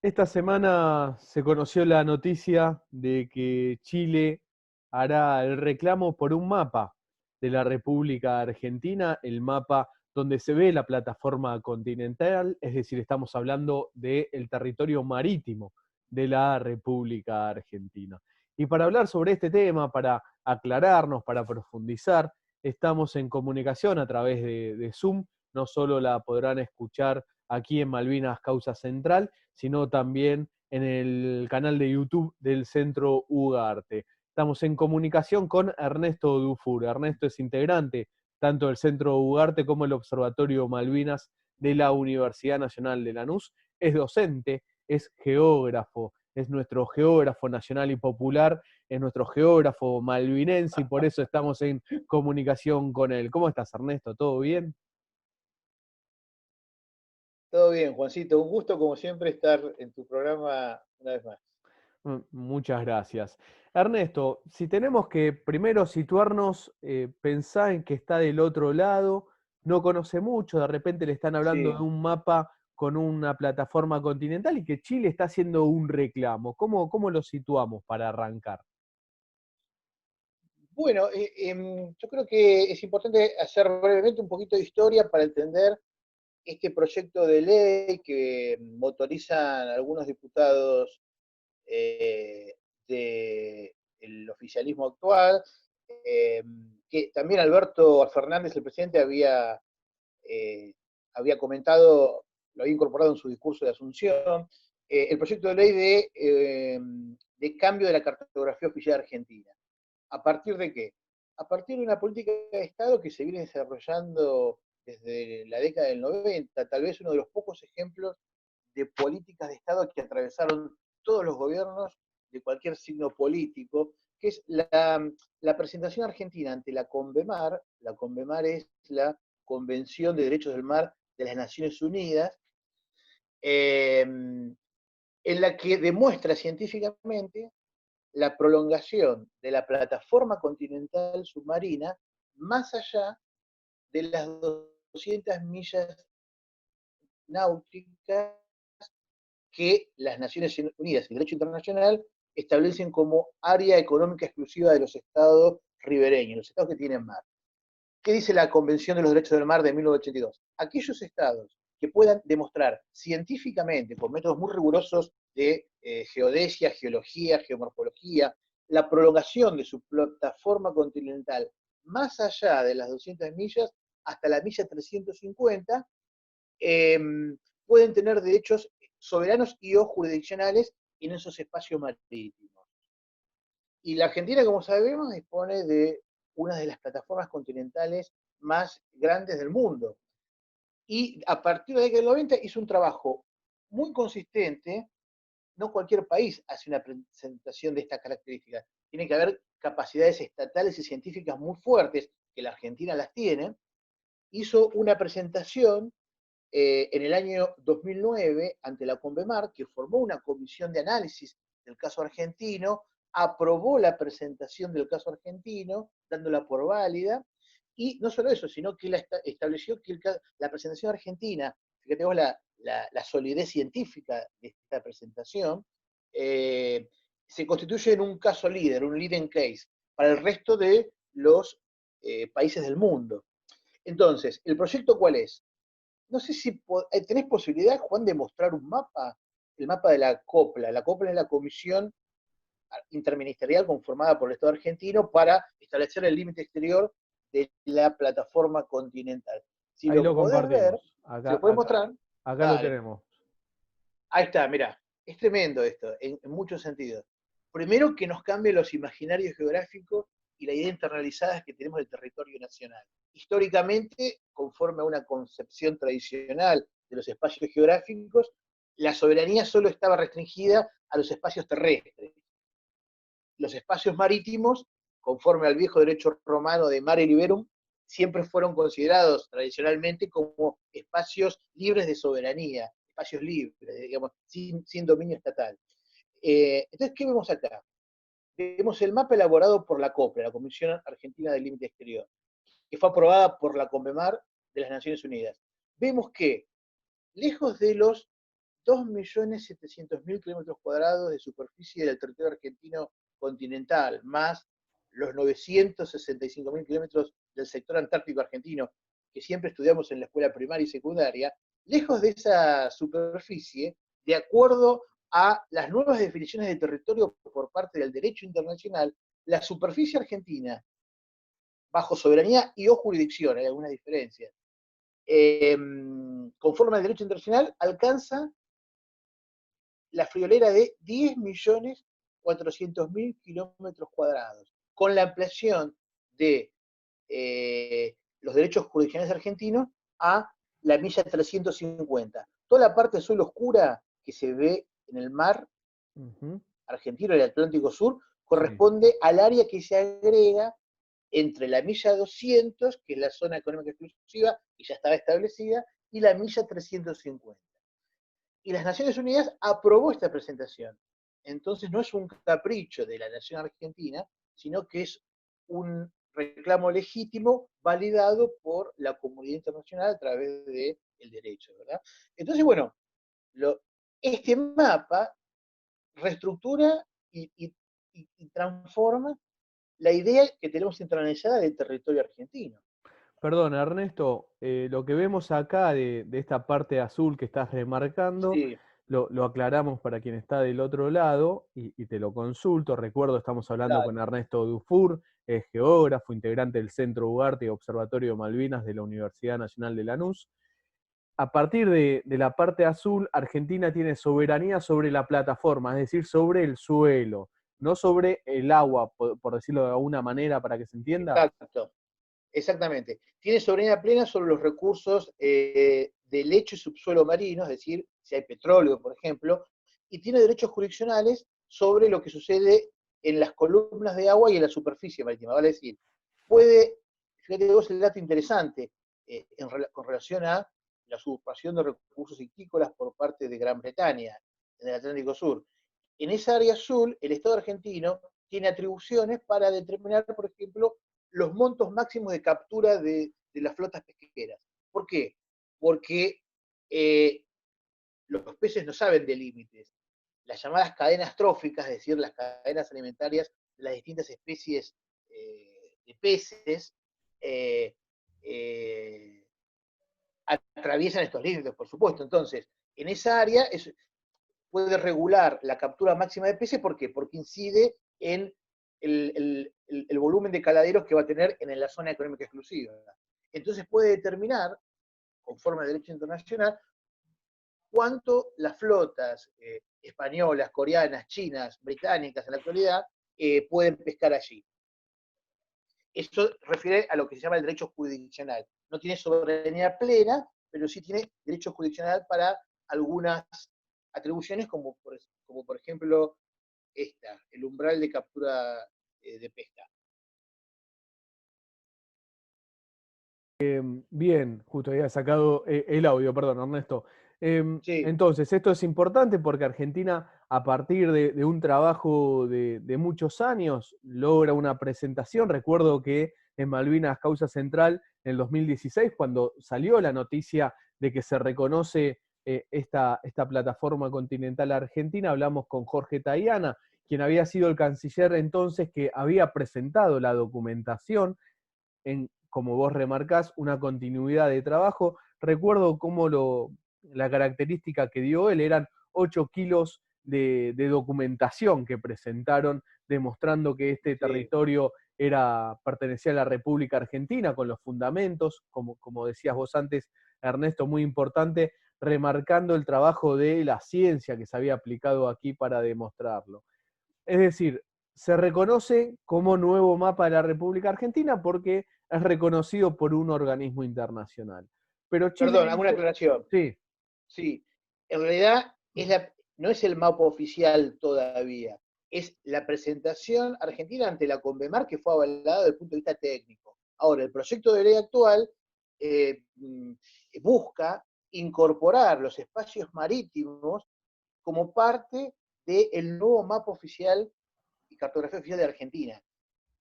Esta semana se conoció la noticia de que Chile hará el reclamo por un mapa de la República Argentina, el mapa donde se ve la plataforma continental, es decir, estamos hablando del territorio marítimo de la República Argentina. Y para hablar sobre este tema, para aclararnos, para profundizar, estamos en comunicación a través de Zoom. No solo la podrán escuchar aquí en Malvinas Causa Central, sino también en el canal de YouTube del Centro Ugarte. Estamos en comunicación con Ernesto Dufour. Ernesto es integrante tanto del Centro Ugarte como el Observatorio Malvinas de la Universidad Nacional de Lanús. Es docente, es geógrafo, es nuestro geógrafo nacional y popular, es nuestro geógrafo malvinense y por eso estamos en comunicación con él. ¿Cómo estás, Ernesto? ¿Todo bien? Todo bien, Juancito. Un gusto, como siempre, estar en tu programa una vez más. Muchas gracias. Ernesto, si tenemos que primero situarnos, pensá en que está del otro lado, no conoce mucho, de repente le están hablando de Sí. un mapa con una plataforma continental y que Chile está haciendo un reclamo. ¿Cómo lo situamos para arrancar? Bueno, yo creo que es importante hacer brevemente un poquito de historia para entender este proyecto de ley que motorizan algunos diputados eh, del oficialismo actual, eh, que también Alberto Fernández, el presidente, eh, había comentado, lo había incorporado en su discurso de Asunción, el proyecto de ley de cambio de la cartografía oficial argentina. ¿A partir de qué? A partir de una política de Estado que se viene desarrollando desde la década del 90, tal vez uno de los pocos ejemplos de políticas de Estado que atravesaron todos los gobiernos de cualquier signo político, que es la presentación argentina ante la CONVEMAR. La CONVEMAR es la Convención de Derechos del Mar de las Naciones Unidas, en la que demuestra científicamente la prolongación de la plataforma continental submarina más allá de las 200 millas náuticas que las Naciones Unidas y el derecho internacional establecen como área económica exclusiva de los estados ribereños, los estados que tienen mar. ¿Qué dice la Convención de los Derechos del Mar de 1982? Aquellos estados que puedan demostrar científicamente, con métodos muy rigurosos de geodesia, geología, geomorfología, la prolongación de su plataforma continental más allá de las 200 millas hasta la milla 350, eh, pueden tener derechos soberanos y o jurisdiccionales en esos espacios marítimos. Y la Argentina, como sabemos, dispone de una de las plataformas continentales más grandes del mundo. Y a partir de la década del 90 hizo un trabajo muy consistente. No cualquier país hace una presentación de estas características. Tiene que haber capacidades estatales y científicas muy fuertes, que la Argentina las tiene. Hizo una presentación en el año 2009 ante la CONVEMAR, que formó una comisión de análisis del caso argentino, aprobó la presentación del caso argentino, dándola por válida, y no solo eso, sino que estableció que la presentación argentina, fíjate vos la solidez científica de esta presentación, eh, se constituye en un caso líder, un leading case, para el resto de los países del mundo. Entonces, ¿el proyecto cuál es? No sé si tenés posibilidad, Juan, de mostrar un mapa, el mapa de la COPLA. La COPLA es la comisión interministerial conformada por el Estado argentino para establecer el límite exterior de la plataforma continental. Si Ahí lo lo podés ver, compartimos. si lo Acá, podés mostrar, acá lo dale. tenemos. Ahí está, mirá. Es tremendo esto, en muchos sentidos. Primero, que nos cambie los imaginarios geográficos y la idea internalizada que tenemos del territorio nacional. Históricamente, conforme a una concepción tradicional de los espacios geográficos, la soberanía solo estaba restringida a los espacios terrestres. Los espacios marítimos, conforme al viejo derecho romano de mare liberum, siempre fueron considerados tradicionalmente como espacios libres de soberanía, espacios libres, digamos, sin dominio estatal. Entonces, ¿qué vemos acá? Vemos el mapa elaborado por la COPRE, la Comisión Argentina del Límite Exterior, que fue aprobada por la CONVEMAR de las Naciones Unidas. Vemos que, lejos de los 2.700.000 kilómetros cuadrados de superficie del territorio argentino continental, más los 965.000 kilómetros del sector antártico argentino, que siempre estudiamos en la escuela primaria y secundaria, lejos de esa superficie, de acuerdo a las nuevas definiciones de territorio por parte del derecho internacional, la superficie argentina, bajo soberanía y o jurisdicción, hay algunas diferencias, conforme al derecho internacional, alcanza la friolera de 10.400.000 kilómetros cuadrados, con la ampliación de los derechos jurisdiccionales argentinos a la milla 350. Toda la parte azul oscura que se ve en el mar argentino, el Atlántico Sur, corresponde al área que se agrega entre la milla 200, que es la zona económica exclusiva, que ya estaba establecida, y la milla 350. Y las Naciones Unidas aprobó esta presentación. Entonces no es un capricho de la nación argentina, sino que es un reclamo legítimo validado por la comunidad internacional a través del derecho, ¿verdad? Entonces, bueno, este mapa reestructura y transforma la idea que tenemos internalizada del territorio argentino. Perdón, Ernesto, lo que vemos acá de esta parte azul que estás remarcando, Sí, lo aclaramos para quien está del otro lado y te lo consulto. Recuerdo, estamos hablando claro. con Ernesto Dufour, es geógrafo, integrante del Centro Ugarte y Observatorio Malvinas de la Universidad Nacional de Lanús. A partir de la parte azul, Argentina tiene soberanía sobre la plataforma, es decir, sobre el suelo, no sobre el agua, por decirlo de alguna manera para que se entienda. Exacto. Exactamente. Tiene soberanía plena sobre los recursos de lecho y subsuelo marino, es decir, si hay petróleo, por ejemplo, y tiene derechos jurisdiccionales sobre lo que sucede en las columnas de agua y en la superficie marítima. Vale decir, puede, fíjate vos el dato interesante con relación a la usurpación de recursos hídricos por parte de Gran Bretaña en el Atlántico Sur. En esa área azul, el Estado argentino tiene atribuciones para determinar, por ejemplo, los montos máximos de captura de las flotas pesqueras. ¿Por qué? Porque los peces no saben de límites. Las llamadas cadenas tróficas, es decir, las cadenas alimentarias de las distintas especies de peces, eh, eh, atraviesan estos límites, por supuesto. Entonces, en esa área puede regular la captura máxima de peces. ¿Por qué? Porque incide en el volumen de caladeros que va a tener en la zona económica exclusiva. Entonces puede determinar, conforme al derecho internacional, cuánto las flotas españolas, coreanas, chinas, británicas en la actualidad pueden pescar allí. Eso refiere a lo que se llama el derecho jurisdiccional. No tiene soberanía plena, pero sí tiene derecho jurisdiccional para algunas atribuciones, como por ejemplo el umbral de captura de pesca. Bien, justo había sacado el audio, perdón, Ernesto. Sí, Entonces, esto es importante porque Argentina, a partir de un trabajo de muchos años, logra una presentación. Recuerdo que en Malvinas Causa Central, en el 2016, cuando salió la noticia de que se reconoce esta plataforma continental argentina, hablamos con Jorge Tayana, quien había sido el canciller entonces que había presentado la documentación en, como vos remarcás, una continuidad de trabajo. Recuerdo cómo la característica que dio él eran 8 kilos de documentación que presentaron, demostrando que este sí, territorio pertenecía a la República Argentina, con los fundamentos, como decías vos antes, Ernesto, muy importante, remarcando el trabajo de la ciencia que se había aplicado aquí para demostrarlo. Es decir, se reconoce como nuevo mapa de la República Argentina porque es reconocido por un organismo internacional. Pero Chile perdón, hago una dice, aclaración. sí, Sí, en realidad no es el mapa oficial todavía, es la presentación argentina ante la Convemar que fue avalada desde el punto de vista técnico. Ahora, el proyecto de ley actual eh, busca incorporar los espacios marítimos como parte del nuevo mapa oficial y cartografía oficial de Argentina.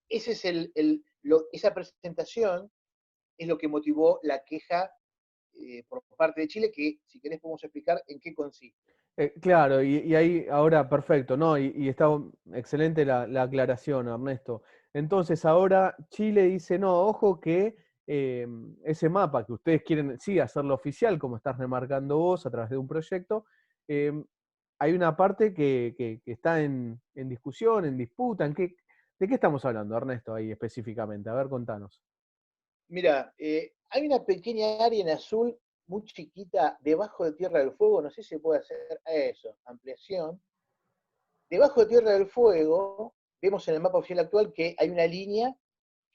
Ese es esa presentación es lo que motivó la queja por parte de Chile, que si querés podemos explicar en qué consiste. Claro, y ahí ahora perfecto, ¿no? Y está excelente la aclaración, Ernesto. Entonces ahora Chile dice, no, ojo que ese mapa que ustedes quieren, sí, hacerlo oficial, como estás remarcando vos a través de un proyecto, em, hay una parte que está en discusión, en disputa. ¿De qué estamos hablando, Ernesto, ahí específicamente? A ver, contanos. Mira, hay una pequeña área en azul muy chiquita debajo de Tierra del Fuego, no sé si se puede hacer eso, ampliación. Debajo de Tierra del Fuego, vemos en el mapa oficial actual que hay una línea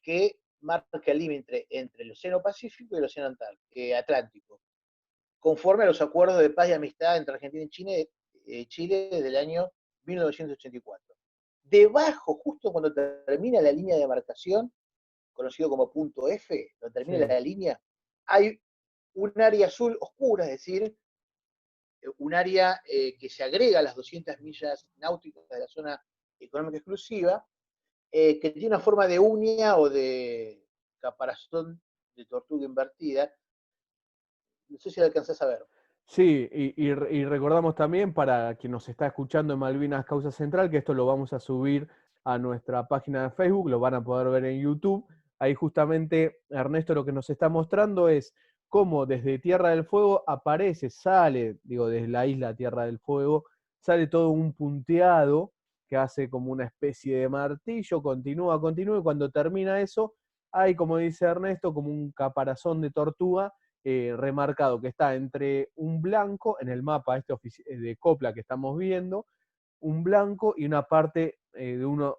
que marca el límite entre el Océano Pacífico y el Océano Atlántico, conforme a los acuerdos de paz y amistad entre Argentina y Chile desde el año 1984. Debajo, justo cuando termina la línea de demarcación, conocido como punto F, donde termina Sí. la línea, hay un área azul oscura, es decir, un área que se agrega a las 200 millas náuticas de la zona económica exclusiva, que tiene una forma de uña o de caparazón de tortuga invertida. No sé si la alcanzás a ver. Sí, y recordamos también para quien nos está escuchando en Malvinas Causa Central, que esto lo vamos a subir a nuestra página de Facebook, lo van a poder ver en YouTube. Ahí justamente Ernesto lo que nos está mostrando es cómo desde Tierra del Fuego aparece, sale, digo, desde la isla Tierra del Fuego, sale todo un punteado que hace como una especie de martillo, continúa, y cuando termina eso, hay, como dice Ernesto, como un caparazón de tortuga remarcado que está entre un blanco en el mapa este de copla que estamos viendo, un blanco y una parte de un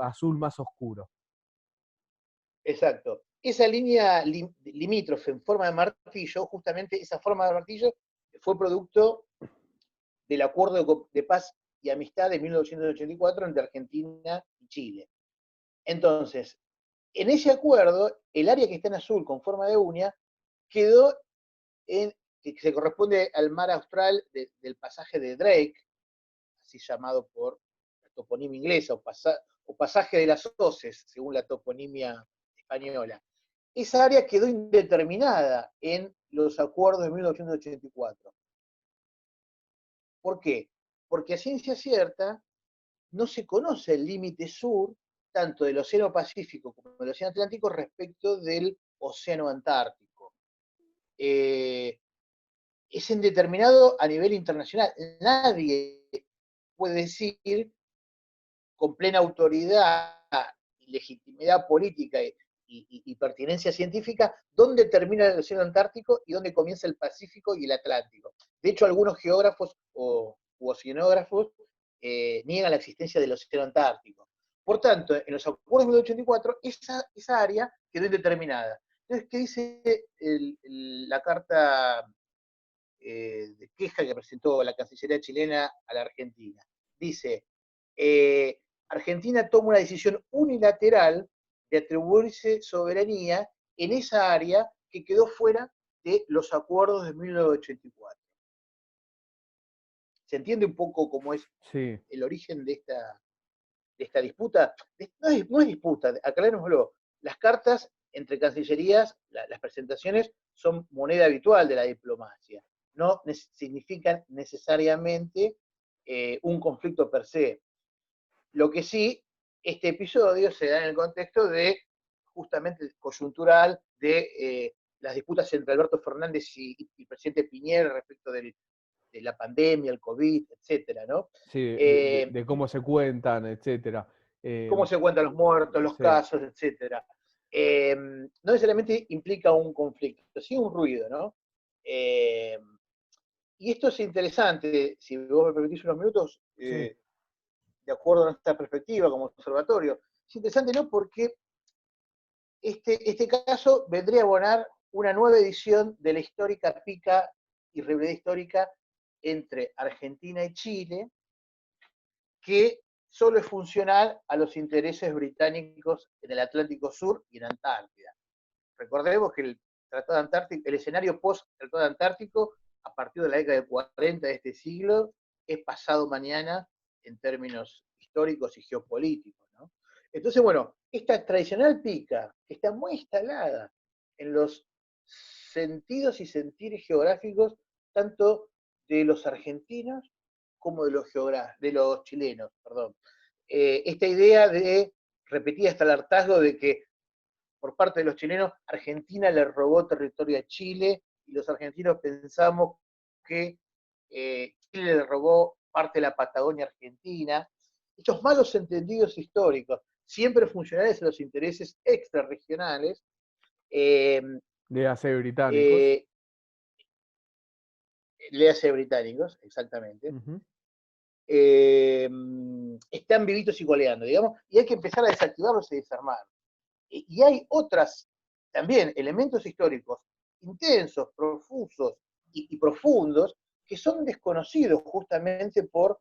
azul más oscuro. Exacto. Esa línea limítrofe en forma de martillo, justamente esa forma de martillo fue producto del acuerdo de paz y amistad de 1984 entre Argentina y Chile. Entonces, en ese acuerdo, el área que está en azul con forma de uña quedó en, que se corresponde al mar austral del pasaje de Drake, así llamado por la toponimia inglesa, o pasaje de las Hoces, según la toponimia española. Esa área quedó indeterminada en los acuerdos de 1984. ¿Por qué? Porque a ciencia cierta no se conoce el límite sur tanto del Océano Pacífico como del Océano Atlántico respecto del Océano Antártico. Es indeterminado a nivel internacional. Nadie puede decir con plena autoridad, legitimidad política y pertinencia científica dónde termina el Océano Antártico y dónde comienza el Pacífico y el Atlántico. De hecho, algunos geógrafos u oceanógrafos niegan la existencia del Océano Antártico. Por tanto, en los acuerdos de 1984, esa área quedó indeterminada. Entonces, ¿qué dice la carta de queja que presentó la Cancillería chilena a la Argentina? Dice, Argentina toma una decisión unilateral de atribuirse soberanía en esa área que quedó fuera de los acuerdos de 1984. ¿Se entiende un poco cómo es Sí, el origen de esta disputa? No es disputa, aclarémoslo. Las cartas entre cancillerías, las presentaciones, son moneda habitual de la diplomacia. No significan necesariamente un conflicto per se. Lo que sí, este episodio se da en el contexto de, justamente coyuntural, de las disputas entre Alberto Fernández y el presidente Piñera respecto de la pandemia, el COVID, etcétera, ¿no? sí, Eh, de cómo se cuentan, etcétera. Cómo se cuentan los muertos, los Sí, casos, etcétera. No necesariamente implica un conflicto, sí un ruido, ¿no? Eh, y esto es interesante, si vos me permitís unos minutos, sí, de acuerdo a nuestra perspectiva como observatorio. Es interesante, ¿no? Porque este caso vendría a abonar una nueva edición de la histórica pica y rivalidad histórica entre Argentina y Chile, que solo es funcional a los intereses británicos en el Atlántico Sur y en Antártida. Recordemos que el escenario post-Tratado Antártico, a partir de la década del 40 de este siglo, es pasado mañana en términos históricos y geopolíticos, ¿no? Entonces, bueno, esta tradicional pica, que está muy instalada en los sentidos y sentires geográficos, tanto de los argentinos como de los chilenos, perdón. Esta idea repetida hasta el hartazgo, de que por parte de los chilenos, Argentina le robó territorio a Chile, y los argentinos pensamos que Chile le robó parte de la Patagonia Argentina. Estos malos entendidos históricos, siempre funcionales a los intereses extrarregionales, De hace británicos. eh, le hace británicos, exactamente, Ujú. están vivitos y coleando, digamos, y hay que empezar a desactivarlos y desarmarlos. Y hay otras, también, elementos históricos intensos, profusos y profundos, que son desconocidos justamente por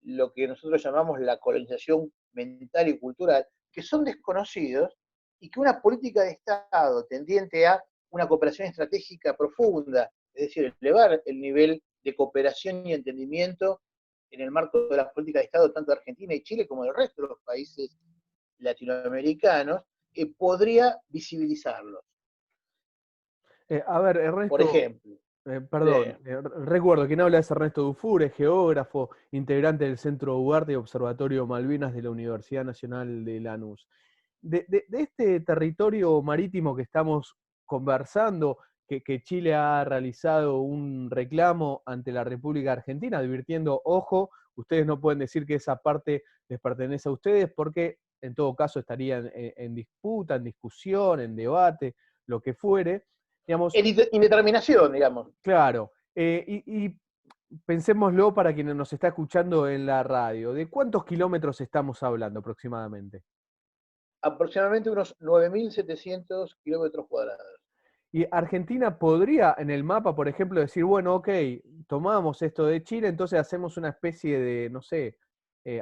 lo que nosotros llamamos la colonización mental y cultural, que son desconocidos, y que una política de Estado tendiente a una cooperación estratégica profunda, es decir, elevar el nivel de cooperación y entendimiento en el marco de las políticas de Estado tanto de Argentina y Chile como del resto de los países latinoamericanos, podría visibilizarlos. A ver, Por Ernesto, ejemplo, perdón, recuerdo, quien habla es Ernesto Dufour, es geógrafo, integrante del Centro Ugarte y Observatorio Malvinas de la Universidad Nacional de Lanús. De este territorio marítimo que estamos conversando, que Chile ha realizado un reclamo ante la República Argentina, advirtiendo, ojo, ustedes no pueden decir que esa parte les pertenece a ustedes, porque en todo caso estarían en disputa, en discusión, en debate, lo que fuere. Digamos, en indeterminación, digamos. claro, y pensémoslo para quienes nos está escuchando en la radio, ¿de cuántos kilómetros estamos hablando aproximadamente? Aproximadamente unos 9.700 kilómetros cuadrados. Y Argentina podría en el mapa, por ejemplo, decir, bueno, ok, tomamos esto de Chile, entonces hacemos una especie de, no sé,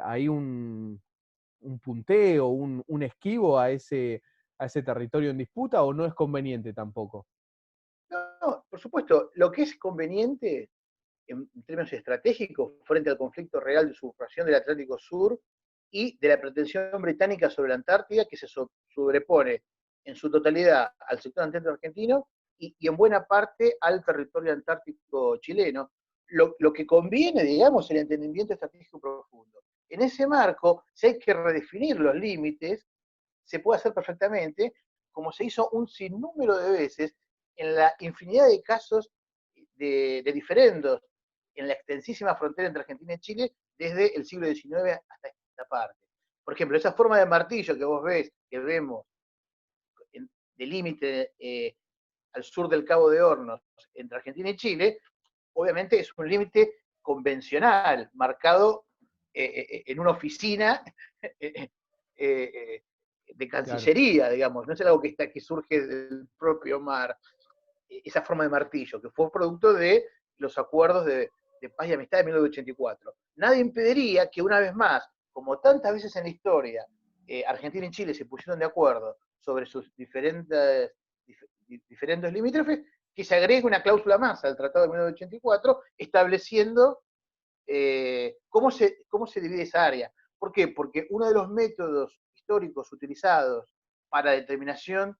ahí un punteo, un esquivo a ese territorio en disputa, o no es conveniente tampoco. No, no, por supuesto, lo que es conveniente en términos estratégicos frente al conflicto real de sublevación del Atlántico Sur y de la pretensión británica sobre la Antártida, que se sobrepone en su totalidad al sector antártico argentino y en buena parte al territorio antártico chileno. Lo que conviene, digamos, el entendimiento estratégico profundo. En ese marco, si hay que redefinir los límites, se puede hacer perfectamente, como se hizo un sinnúmero de veces en la infinidad de casos de diferendos en la extensísima frontera entre Argentina y Chile desde el siglo XIX hasta esta parte. Por ejemplo, esa forma de martillo que vos ves, que vemos de límite al sur del Cabo de Hornos entre Argentina y Chile, obviamente es un límite convencional, marcado en una oficina de Claro. Cancillería, digamos, no es algo que surge del propio mar, esa forma de martillo, que fue producto de los acuerdos de paz y amistad de 1984. Nadie impediría que una vez más, como tantas veces en la historia, Argentina y Chile se pusieron de acuerdo sobre sus diferentes limítrofes, que se agregue una cláusula más al Tratado de 1984, estableciendo cómo se divide esa área. ¿Por qué? Porque uno de los métodos históricos utilizados para determinación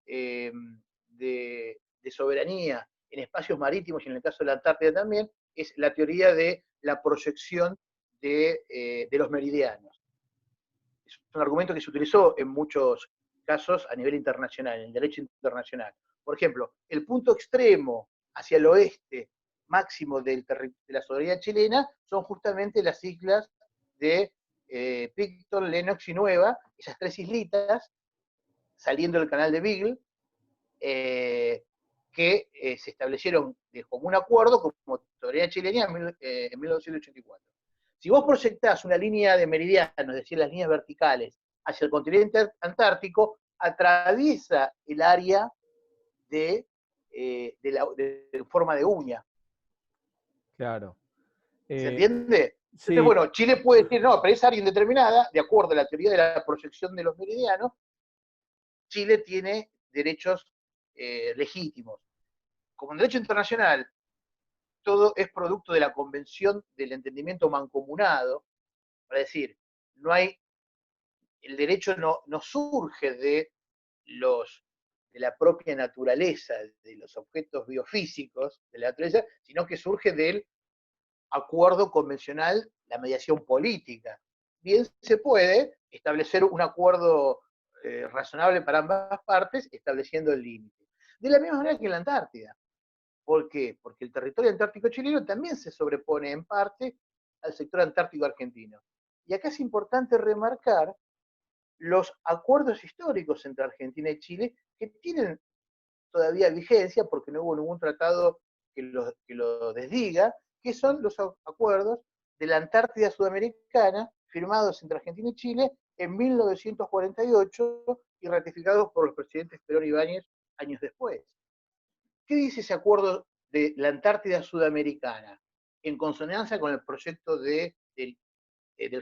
de soberanía en espacios marítimos y en el caso de la Antártida también, es la teoría de la proyección de los meridianos. Es un argumento que se utilizó en muchos casos a nivel internacional, en el derecho internacional. Por ejemplo, el punto extremo hacia el oeste máximo de la soberanía chilena son justamente las islas de Picton, Lennox y Nueva, esas tres islitas, saliendo del canal de Beagle, que se establecieron de común acuerdo como soberanía chilena en 1984. Si vos proyectás una línea de meridianos, es decir, las líneas verticales, hacia el continente antártico, atraviesa el área de forma de uña. Claro. ¿Se entiende? Entonces, Sí, bueno, Chile puede decir, no, pero esa área indeterminada, de acuerdo a la teoría de la proyección de los meridianos, Chile tiene derechos legítimos. Como en derecho internacional, todo es producto de la convención del entendimiento mancomunado, para decir, no hay, el derecho no surge de la propia naturaleza, de los objetos biofísicos de la naturaleza, sino que surge del acuerdo convencional, la mediación política. Bien se puede establecer un acuerdo razonable para ambas partes, estableciendo el límite. De la misma manera que en la Antártida. ¿Por qué? Porque el territorio antártico chileno también se sobrepone en parte al sector antártico argentino. Y acá es importante remarcar los acuerdos históricos entre Argentina y Chile que tienen todavía vigencia porque no hubo ningún tratado que lo desdiga, que son los acuerdos de la Antártida Sudamericana firmados entre Argentina y Chile en 1948 y ratificados por los presidentes Perón y Ibáñez años después. ¿Qué dice ese acuerdo de la Antártida Sudamericana? En consonancia con el proyecto del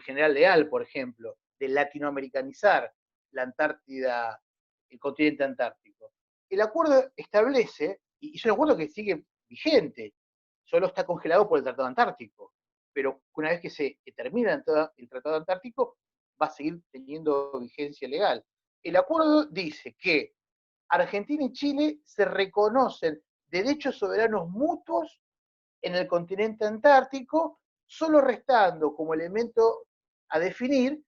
general Leal, por ejemplo, de latinoamericanizar la Antártida, el continente antártico. El acuerdo establece, y es un acuerdo que sigue vigente, solo está congelado por el Tratado Antártico, pero una vez que se termina el Tratado Antártico, va a seguir teniendo vigencia legal. El acuerdo dice que Argentina y Chile se reconocen derechos soberanos mutuos en el continente antártico, solo restando como elemento a definir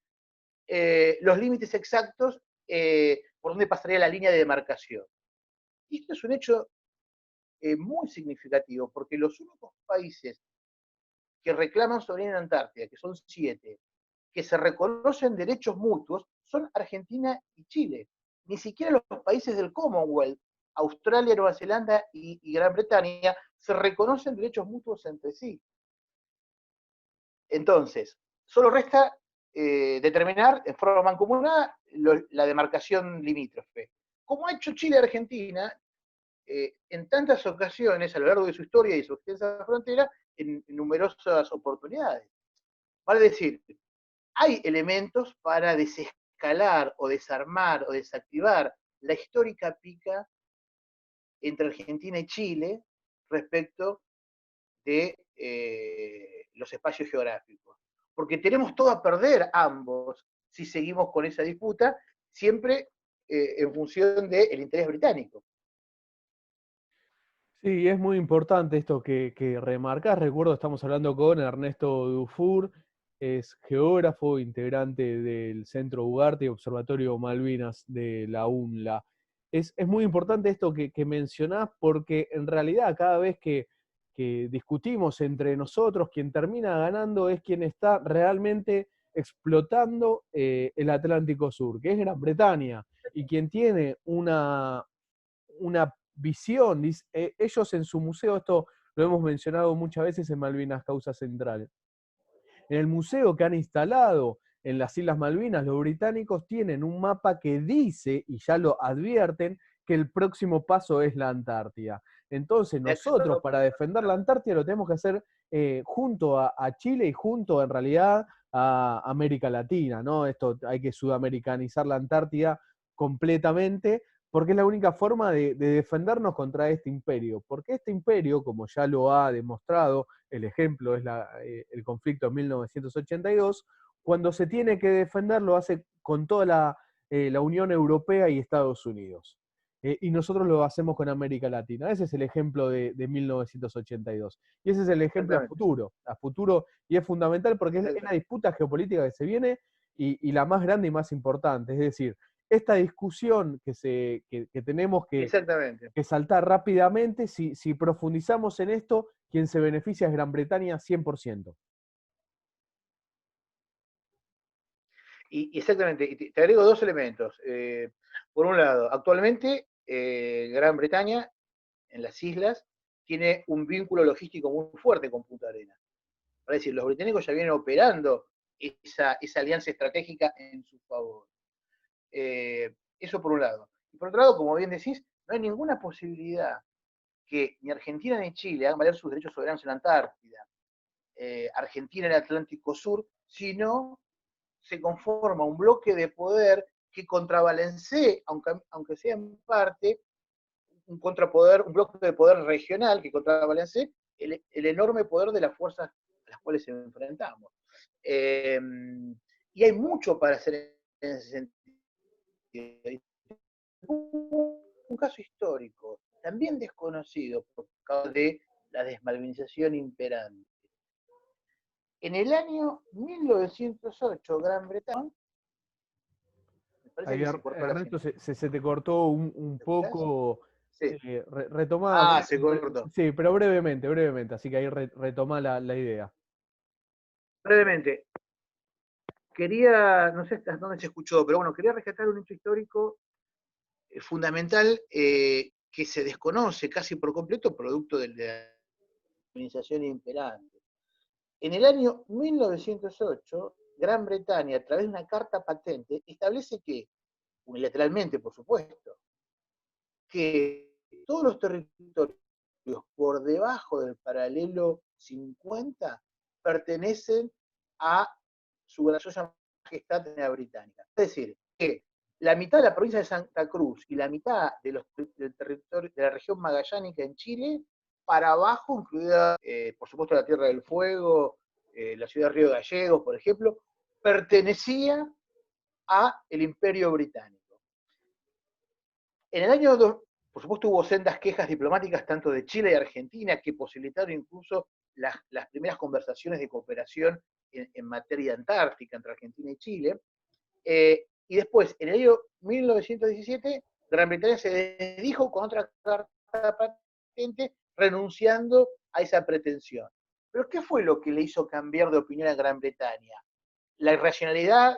los límites exactos por donde pasaría la línea de demarcación. Y esto es un hecho muy significativo, porque los únicos países que reclaman soberanía en Antártida, que son 7, que se reconocen derechos mutuos, son Argentina y Chile. Ni siquiera los países del Commonwealth, Australia, Nueva Zelanda y Gran Bretaña, se reconocen derechos mutuos entre sí. Entonces, solo resta determinar en forma mancomunada la demarcación limítrofe. Como ha hecho Chile y Argentina en tantas ocasiones a lo largo de su historia y su extensa frontera, en numerosas oportunidades. Vale decir, hay elementos para desescalar o desarmar o desactivar la histórica pica entre Argentina y Chile respecto de los espacios geográficos. Porque tenemos todo a perder ambos si seguimos con esa disputa, siempre en función del interés británico. Sí, es muy importante esto que remarcás. Recuerdo, estamos hablando con Ernesto Dufour, es geógrafo, integrante del Centro Ugarte y Observatorio Malvinas de la UNLA. Es muy importante esto que mencionás porque en realidad cada vez que discutimos entre nosotros, quien termina ganando es quien está realmente explotando el Atlántico Sur, que es Gran Bretaña, y quien tiene una visión. Ellos en su museo, esto lo hemos mencionado muchas veces en Malvinas Causa Central, en el museo que han instalado en las Islas Malvinas, los británicos tienen un mapa que dice, y ya lo advierten, que el próximo paso es la Antártida. Entonces nosotros para defender la Antártida lo tenemos que hacer junto a Chile y junto en realidad a América Latina, ¿no? Esto hay que sudamericanizar la Antártida completamente, porque es la única forma de defendernos contra este imperio. Porque este imperio, como ya lo ha demostrado, el ejemplo es el conflicto en 1982, cuando se tiene que defender lo hace con toda la Unión Europea y Estados Unidos. Y nosotros lo hacemos con América Latina. Ese es el ejemplo de 1982. Y ese es el ejemplo a futuro, y es fundamental porque es la disputa geopolítica que se viene y la más grande y más importante. Es decir, esta discusión que tenemos que saltar rápidamente, si profundizamos en esto, quien se beneficia es Gran Bretaña 100%. Y exactamente, y te agrego dos elementos. Por un lado, actualmente Gran Bretaña, en las islas, tiene un vínculo logístico muy fuerte con Punta Arenas. Es decir, los británicos ya vienen operando esa alianza estratégica en su favor. Eso por un lado. Y por otro lado, como bien decís, no hay ninguna posibilidad que ni Argentina ni Chile hagan valer sus derechos soberanos en la Antártida, Argentina en el Atlántico Sur, sino se conforma un bloque de poder que contrabalancee, aunque sea en parte, un contrapoder, un bloque de poder regional que contrabalancee el enorme poder de las fuerzas a las cuales enfrentamos. Y hay mucho para hacer en ese sentido. Un caso histórico, también desconocido por causa de la desmalvinización imperante. En el año 1908, Gran Bretaña, me parece Ahí, que se cortó la Ernesto, señal. se te cortó un ¿Me escuchás? poco. Sí. Retomá, Ah, se cortó. sí, pero brevemente, brevemente, así que ahí retomá la idea. Brevemente, quería, no sé hasta dónde se escuchó, pero bueno, quería rescatar un hecho histórico fundamental que se desconoce casi por completo, producto de la organización imperante. En el año 1908, Gran Bretaña, a través de una carta patente, establece que, unilateralmente por supuesto, que todos los territorios por debajo del paralelo 50 pertenecen a su graciosa majestad británica. Es decir, que la mitad de la provincia de Santa Cruz y la mitad del territorio de la región magallánica en Chile, para abajo, incluida, por supuesto, la Tierra del Fuego, la ciudad de Río Gallegos, por ejemplo, pertenecía a el Imperio Británico. En el año por supuesto, hubo sendas quejas diplomáticas tanto de Chile y Argentina que posibilitaron incluso las primeras conversaciones de cooperación en materia antártica entre Argentina y Chile. Y después, en el año 1917, Gran Bretaña se desdijo con otra carta patente renunciando a esa pretensión. Pero ¿qué fue lo que le hizo cambiar de opinión a Gran Bretaña? La irracionalidad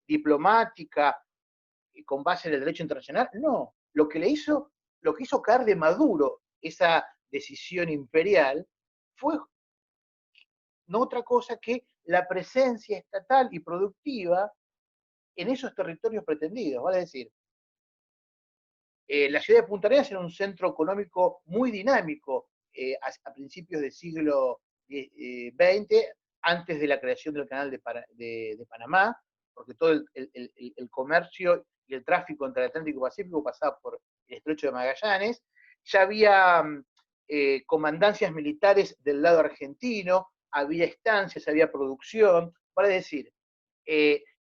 diplomática con base en el derecho internacional, no. Lo que hizo caer de Maduro esa decisión imperial fue no otra cosa que la presencia estatal y productiva en esos territorios pretendidos. Vale decir, la ciudad de Punta Arenas era un centro económico muy dinámico a principios del siglo XX, antes de la creación del canal de Panamá, porque todo el comercio y el tráfico entre el Atlántico y el Pacífico pasaba por el estrecho de Magallanes. Ya había comandancias militares del lado argentino, había estancias, había producción. Vale decir,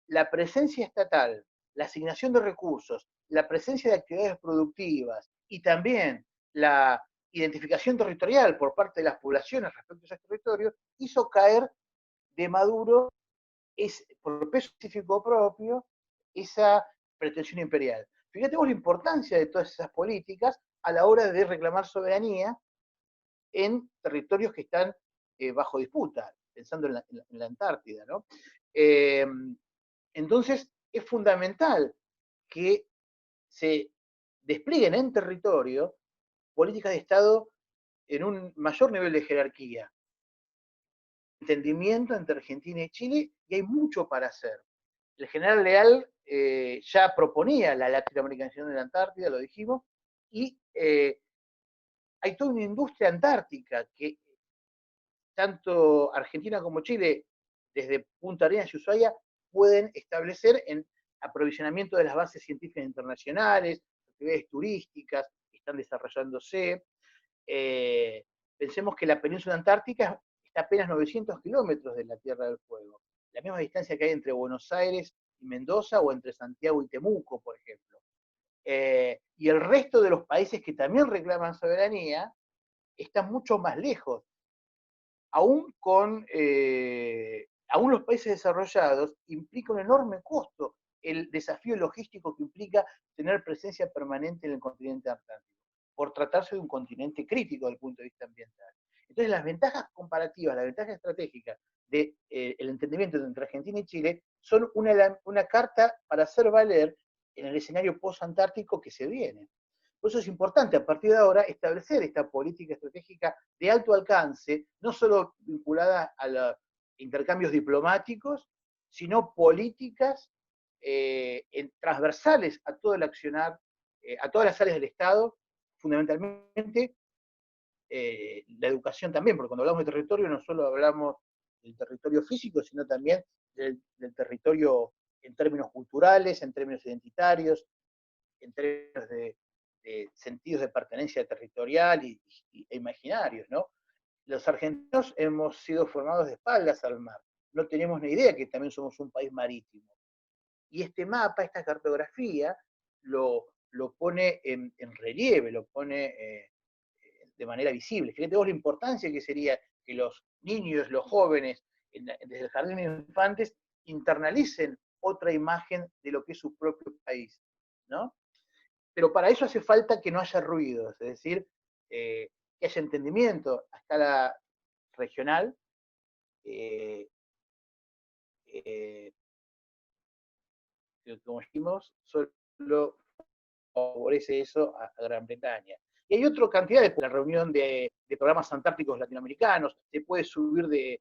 la presencia estatal, la asignación de recursos, la presencia de actividades productivas y también la identificación territorial por parte de las poblaciones respecto a esos territorios hizo caer de Maduro por peso específico propio esa pretensión imperial. Fíjate vos la importancia de todas esas políticas a la hora de reclamar soberanía en territorios que están bajo disputa, pensando en la Antártida, ¿no? Entonces, es fundamental que se desplieguen en territorio políticas de Estado en un mayor nivel de jerarquía, entendimiento entre Argentina y Chile, y hay mucho para hacer. El general Leal ya proponía la latinoamericanización de la Antártida, lo dijimos, y hay toda una industria antártica que tanto Argentina como Chile, desde Punta Arenas y Ushuaia, pueden establecer en aprovisionamiento de las bases científicas internacionales, actividades turísticas que están desarrollándose. Pensemos que la península antártica está a apenas 900 kilómetros de la Tierra del Fuego, la misma distancia que hay entre Buenos Aires y Mendoza o entre Santiago y Temuco, por ejemplo. Y el resto de los países que también reclaman soberanía están mucho más lejos. Aún los países desarrollados implica un enorme costo el desafío logístico que implica tener presencia permanente en el continente atlántico, por tratarse de un continente crítico desde el punto de vista ambiental. Entonces, las ventajas comparativas, las ventajas estratégicas del entendimiento entre Argentina y Chile son una carta para hacer valer en el escenario post-antártico que se viene. Por eso es importante a partir de ahora establecer esta política estratégica de alto alcance, no solo vinculada a los intercambios diplomáticos, sino políticas transversales a todo el accionar, a todas las áreas del Estado, fundamentalmente la educación también, porque cuando hablamos de territorio no solo hablamos del territorio físico, sino también del territorio en términos culturales, en términos identitarios, en términos de sentidos de pertenencia territorial e imaginarios, ¿no? Los argentinos hemos sido formados de espaldas al mar, no tenemos ni idea que también somos un país marítimo. Y este mapa, esta cartografía, lo pone en relieve, lo pone de manera visible. Fíjate vos la importancia que sería que los niños, los jóvenes, desde el jardín de infantes, internalicen otra imagen de lo que es su propio país, ¿no? Pero para eso hace falta que no haya ruidos, es decir, que haya entendimiento a escala regional, eh, eh, que como dijimos, solo favorece eso a Gran Bretaña. Y hay otra cantidad de la reunión de programas antárticos latinoamericanos, se puede subir de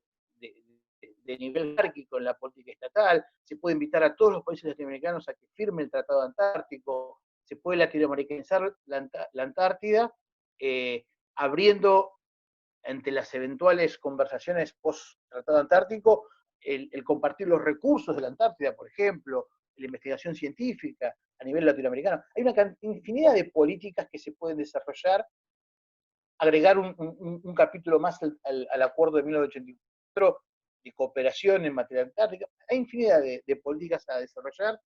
nivel jerárquico en la política estatal, se puede invitar a todos los países latinoamericanos a que firmen el Tratado Antártico, se puede latinoamericanizar la Antártida, abriendo entre las eventuales conversaciones post-Tratado Antártico el compartir los recursos de la Antártida, por ejemplo, la investigación científica a nivel latinoamericano. Hay una infinidad de políticas que se pueden desarrollar, agregar un capítulo más al acuerdo de 1984 de cooperación en materia antártica. Hay infinidad de políticas a desarrollar,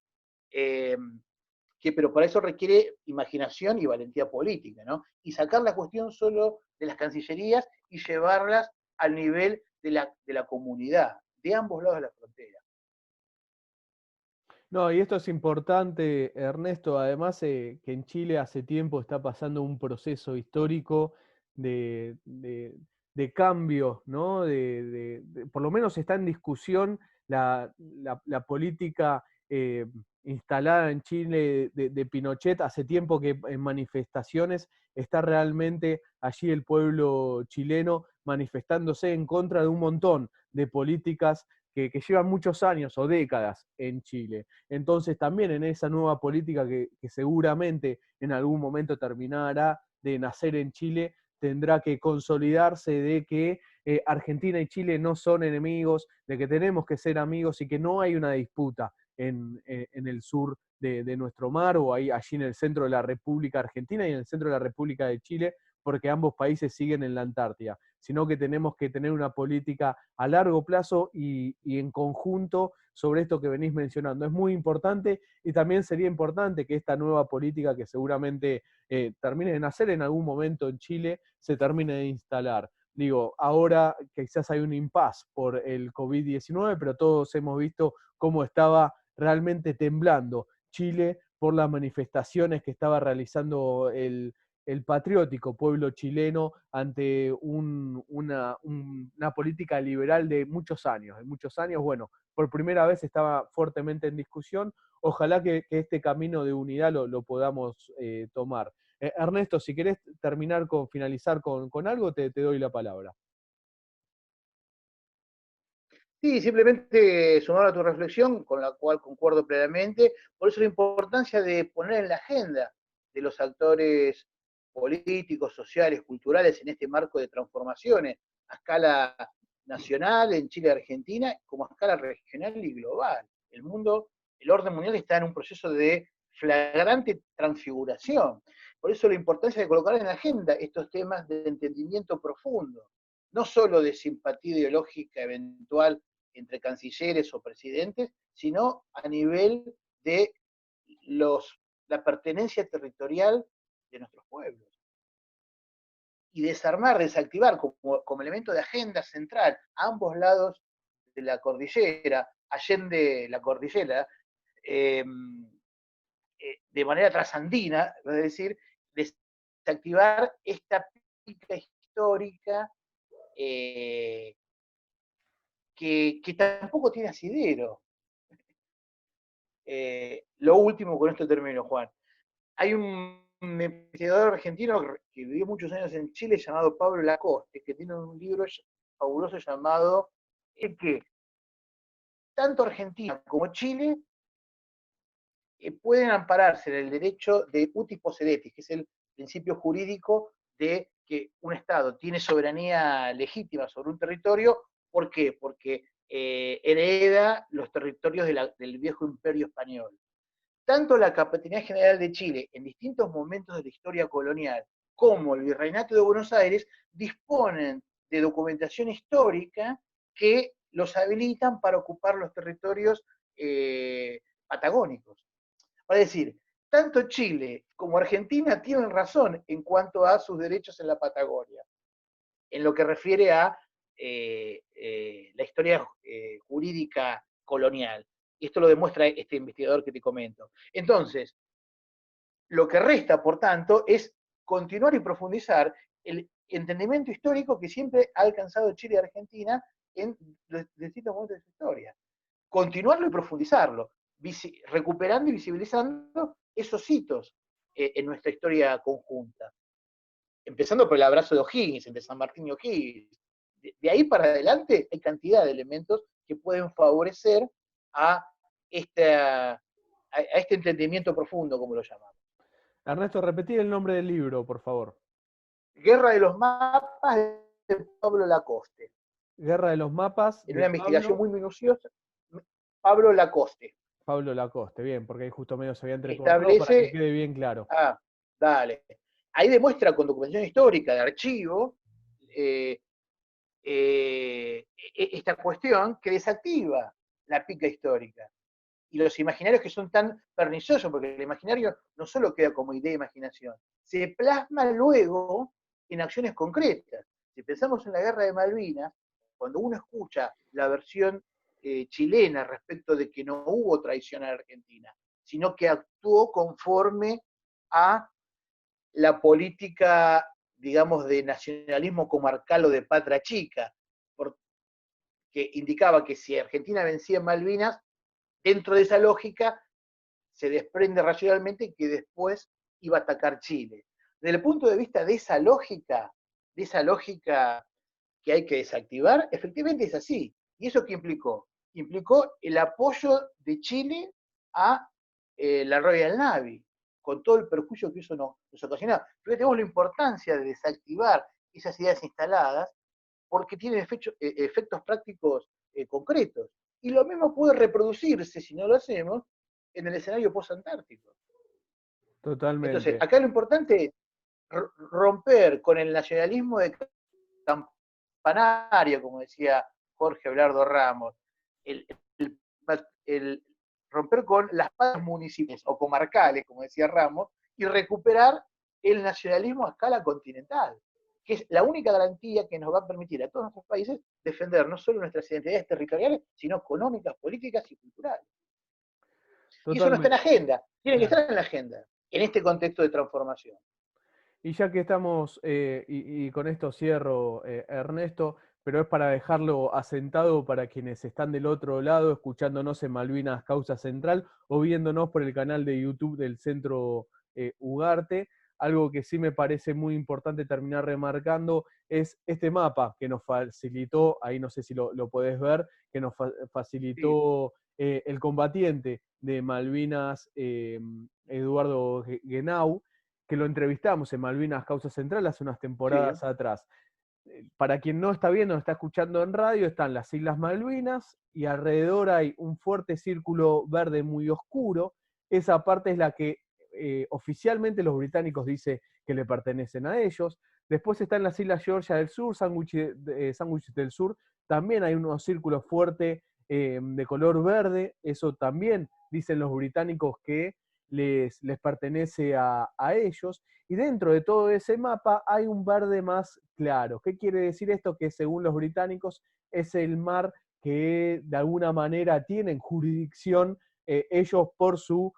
pero para eso requiere imaginación y valentía política, ¿no? Y sacar la cuestión solo de las cancillerías y llevarlas al nivel de la comunidad, de ambos lados de la frontera. No, y esto es importante, Ernesto, además que en Chile hace tiempo está pasando un proceso histórico de cambio, ¿no? Por lo menos está en discusión la política instalada en Chile de Pinochet. Hace tiempo que en manifestaciones está realmente allí el pueblo chileno manifestándose en contra de un montón de políticas que llevan muchos años o décadas en Chile. Entonces también en esa nueva política que seguramente en algún momento terminará de nacer en Chile, tendrá que consolidarse de que Argentina y Chile no son enemigos, de que tenemos que ser amigos y que no hay una disputa en el sur de nuestro mar o ahí, allí en el centro de la República Argentina y en el centro de la República de Chile, porque ambos países siguen en la Antártida, sino que tenemos que tener una política a largo plazo y en conjunto sobre esto que venís mencionando. Es muy importante y también sería importante que esta nueva política que seguramente termine de nacer en algún momento en Chile, se termine de instalar. Digo, ahora quizás hay un impasse por el COVID-19, pero todos hemos visto cómo estaba realmente temblando Chile por las manifestaciones que estaba realizando el patriótico pueblo chileno ante una política liberal de muchos años. Bueno, por primera vez estaba fuertemente en discusión. Ojalá que este camino de unidad lo podamos tomar. Ernesto, si querés finalizar con algo, te doy la palabra. Sí, simplemente sumar a tu reflexión, con la cual concuerdo plenamente, por eso la importancia de poner en la agenda de los actores políticos, sociales, culturales en este marco de transformaciones a escala nacional, en Chile y Argentina, como a escala regional y global. El orden mundial está en un proceso de flagrante transfiguración. Por eso la importancia de colocar en la agenda estos temas de entendimiento profundo, no solo de simpatía ideológica eventual entre cancilleres o presidentes, sino a nivel de la pertenencia territorial de nuestros pueblos. Y desarmar, desactivar como elemento de agenda central a ambos lados de la cordillera, allende la cordillera, de manera trasandina, es decir, desactivar esta pica histórica que tampoco tiene asidero. Lo último, con esto termino, Juan. Hay un investigador argentino que vivió muchos años en Chile llamado Pablo Lacoste, que tiene un libro fabuloso llamado que tanto Argentina como Chile pueden ampararse en el derecho de uti possidetis, que es el principio jurídico de que un Estado tiene soberanía legítima sobre un territorio. ¿Por qué? Porque hereda los territorios del viejo imperio español. Tanto la Capitanía General de Chile, en distintos momentos de la historia colonial, como el Virreinato de Buenos Aires, disponen de documentación histórica que los habilitan para ocupar los territorios patagónicos. Es decir, tanto Chile como Argentina tienen razón en cuanto a sus derechos en la Patagonia, en lo que refiere a la historia jurídica colonial. Y esto lo demuestra este investigador que te comento. Entonces, lo que resta, por tanto, es continuar y profundizar el entendimiento histórico que siempre ha alcanzado Chile y Argentina en distintos momentos de su historia. Continuarlo y profundizarlo, recuperando y visibilizando esos hitos en nuestra historia conjunta. Empezando por el abrazo de O'Higgins, de San Martín y O'Higgins. De ahí para adelante hay cantidad de elementos que pueden favorecer a este entendimiento profundo, como lo llamamos. Ernesto, repetí el nombre del libro, por favor. Guerra de los mapas de Pablo Lacoste. Guerra de los mapas En de una investigación Pablo. muy minuciosa, Pablo Lacoste. Pablo Lacoste, bien, porque ahí justo medio se había entrecortado para que Establece, quede bien claro. dale. Ahí demuestra con documentación histórica de archivo esta cuestión que desactiva la pica histórica. Y los imaginarios que son tan perniciosos, porque el imaginario no solo queda como idea de imaginación, se plasma luego en acciones concretas. Si pensamos en la guerra de Malvinas, cuando uno escucha la versión chilena respecto de que no hubo traición a la Argentina, sino que actuó conforme a la política, digamos, de nacionalismo comarcal o de patria chica, que indicaba que si Argentina vencía en Malvinas, dentro de esa lógica se desprende racionalmente que después iba a atacar Chile. Desde el punto de vista de esa lógica que hay que desactivar, efectivamente es así. ¿Y eso qué implicó? Implicó el apoyo de Chile a la Royal Navy, con todo el perjuicio que eso nos ocasionó. Fíjate vos la importancia de desactivar esas ideas instaladas, porque tienen efectos prácticos concretos. Y lo mismo puede reproducirse, si no lo hacemos, en el escenario post-antártico. Entonces, Totalmente. acá lo importante es romper con el nacionalismo de campanario, como decía Jorge Belardo Ramos, el, el, el romper con las patas municipales o comarcales, como decía Ramos, y recuperar el nacionalismo a escala continental, que es la única garantía que nos va a permitir a todos nuestros países defender no solo nuestras identidades territoriales, sino económicas, políticas y culturales. Y eso no está en la Totalmente. agenda, tiene que Claro. estar en la agenda, en este contexto de transformación. Y ya que estamos, y con esto cierro, Ernesto, pero es para dejarlo asentado para quienes están del otro lado, escuchándonos en Malvinas Causa Central o viéndonos por el canal de YouTube del Centro Ugarte. Algo que sí me parece muy importante terminar remarcando es este mapa que nos facilitó, ahí no sé si lo podés ver, que nos Sí, facilitó el combatiente de Malvinas, Eduardo Genau, que lo entrevistamos en Malvinas Causa Central hace unas sí, temporadas atrás. Para quien no está viendo, no está escuchando en radio, están las Islas Malvinas y alrededor hay un fuerte círculo verde muy oscuro. Esa parte es la que oficialmente los británicos dicen que le pertenecen a ellos. Después están las Islas Georgia del Sur, Sandwich del Sur. También hay unos círculos fuertes de color verde. Eso también dicen los británicos que les pertenece a ellos. Y dentro de todo ese mapa hay un verde más claro. ¿Qué quiere decir esto? Que según los británicos es el mar que de alguna manera tienen jurisdicción ellos por su,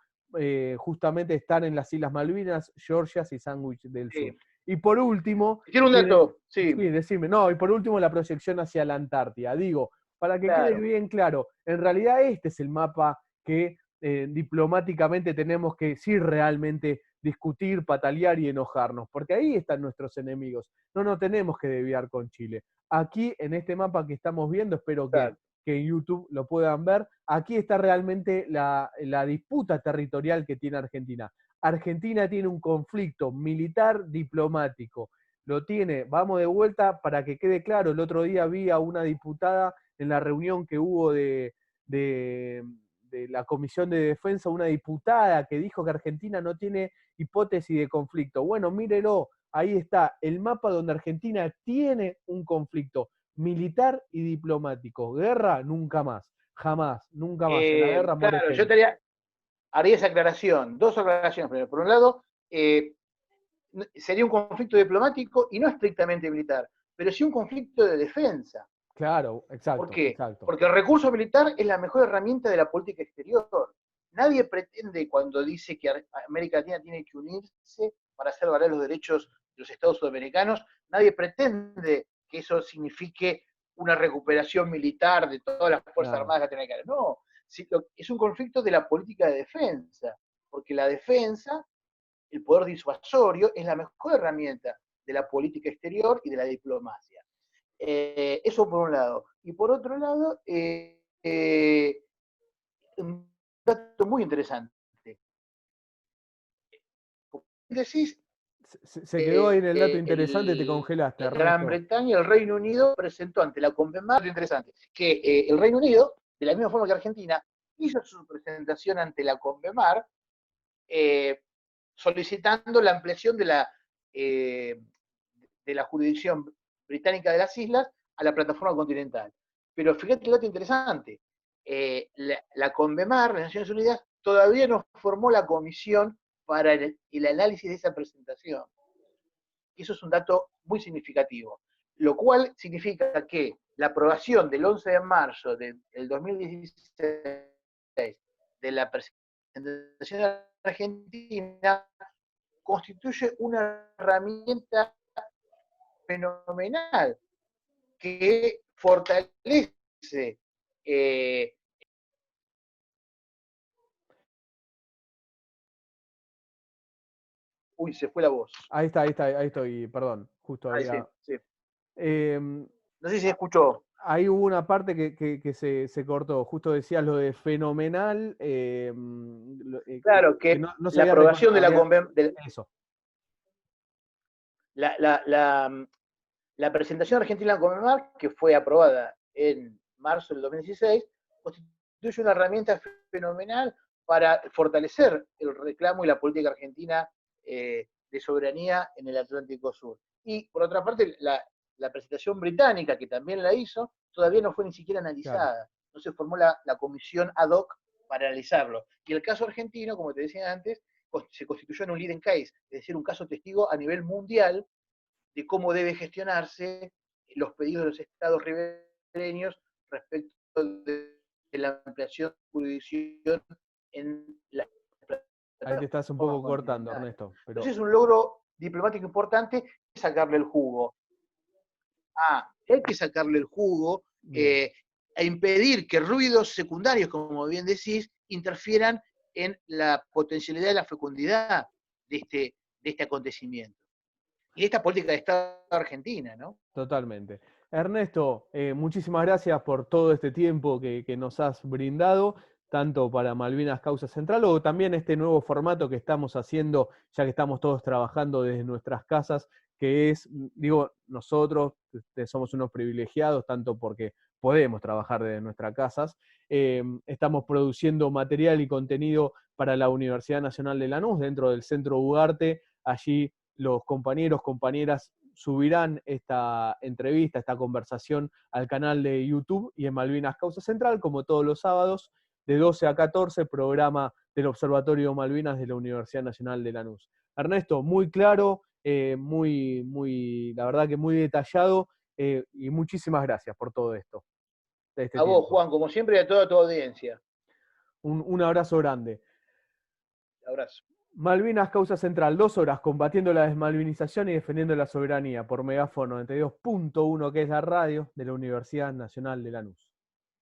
justamente están en las Islas Malvinas, Georgias y Sandwich del Sur. sí. Y por último, Tiene un dato, sí, sí, decime, no, y por último la proyección hacia la Antártida. Digo, para que quede claro. bien claro, en realidad este es el mapa que diplomáticamente tenemos que sí realmente discutir, patalear y enojarnos, porque ahí están nuestros enemigos. No nos tenemos que desviar con Chile. Aquí, en este mapa que estamos viendo, espero que en YouTube lo puedan ver, aquí está realmente la disputa territorial que tiene Argentina. Argentina tiene un conflicto militar diplomático. Lo tiene, vamos de vuelta para que quede claro. El otro día vi a una diputada en la reunión que hubo de la Comisión de Defensa, una diputada que dijo que Argentina no tiene hipótesis de conflicto. Bueno, mírelo, ahí está el mapa donde Argentina tiene un conflicto militar y diplomático. Guerra, nunca más. Jamás, nunca más. En la guerra muere Claro, yo gente. estaría, haría esa aclaración, dos aclaraciones. Primero, por un lado, sería un conflicto diplomático y no estrictamente militar, pero sí un conflicto de defensa. Claro, ¿Por exacto, qué? exacto. Porque el recurso militar es la mejor herramienta de la política exterior. Nadie pretende, cuando dice que América Latina tiene que unirse para hacer valer los derechos de los estados sudamericanos, nadie pretende que eso signifique una recuperación militar de todas las Fuerzas Claro. Armadas latinoamericanas. No, es un conflicto de la política de defensa, porque la defensa, el poder disuasorio, es la mejor herramienta de la política exterior y de la diplomacia. Eso por un lado. Y por otro lado, un dato muy interesante. Decís, Se quedó ahí en el dato interesante, te congelaste, Gran Ernesto. Bretaña, el Reino Unido presentó ante la CONVEMAR, interesante, que el Reino Unido, de la misma forma que Argentina, hizo su presentación ante la CONVEMAR, solicitando la ampliación de la jurisdicción británica de las islas a la plataforma continental. Pero fíjate el dato interesante, la CONVEMAR, las Naciones Unidas, todavía no formó la comisión para el análisis de esa presentación. Y eso es un dato muy significativo, lo cual significa que la aprobación del 11 de marzo del 2016 de la presentación argentina constituye una herramienta fenomenal que fortalece se fue la voz. Ahí estoy, perdón, justo Ahí sí, había... sí. Eh, No sé si se escuchó. ahí hubo una parte que se cortó, justo decías lo de fenomenal, Claro, que que no se la había aprobación de había, eso, la, la, la, la presentación argentina en Conmemar, que fue aprobada en marzo del 2016, constituye una herramienta fenomenal para fortalecer el reclamo y la política argentina de soberanía en el Atlántico Sur. Y por otra parte, la presentación británica, que también la hizo, todavía no fue ni siquiera claro. analizada. No se formó la comisión ad hoc para analizarlo. Y el caso argentino, como te decía antes, se constituyó en un leading case, es decir, un caso testigo a nivel mundial de cómo debe gestionarse los pedidos de los estados ribereños respecto de la ampliación de jurisdicción en la Ahí te estás un plataforma poco cortando, continental. Ernesto, pero Entonces es un logro diplomático importante sacarle el jugo. Hay que sacarle el jugo bien. a impedir que ruidos secundarios, como bien decís, interfieran en la potencialidad y la fecundidad de este acontecimiento. Y esta política de Estado argentina, ¿no? Totalmente. Ernesto, muchísimas gracias por todo este tiempo que nos has brindado, tanto para Malvinas Causa Central o también este nuevo formato que estamos haciendo, ya que estamos todos trabajando desde nuestras casas, que es, digo, nosotros somos unos privilegiados, tanto porque podemos trabajar desde nuestras casas, estamos produciendo material y contenido para la Universidad Nacional de Lanús, dentro del Centro Ugarte. Allí los compañeros, compañeras subirán esta entrevista, esta conversación al canal de YouTube y en Malvinas Causa Central, como todos los sábados, de 12 a 14, programa del Observatorio Malvinas de la Universidad Nacional de Lanús. Ernesto, muy claro, la verdad que muy detallado, y muchísimas gracias por todo esto, de este A vos, tiempo. Juan, como siempre, y a toda tu audiencia. Un abrazo grande. Abrazo. Malvinas Causa Central, 2 horas combatiendo la desmalvinización y defendiendo la soberanía por Megáfono 92.1, que es la radio de la Universidad Nacional de Lanús.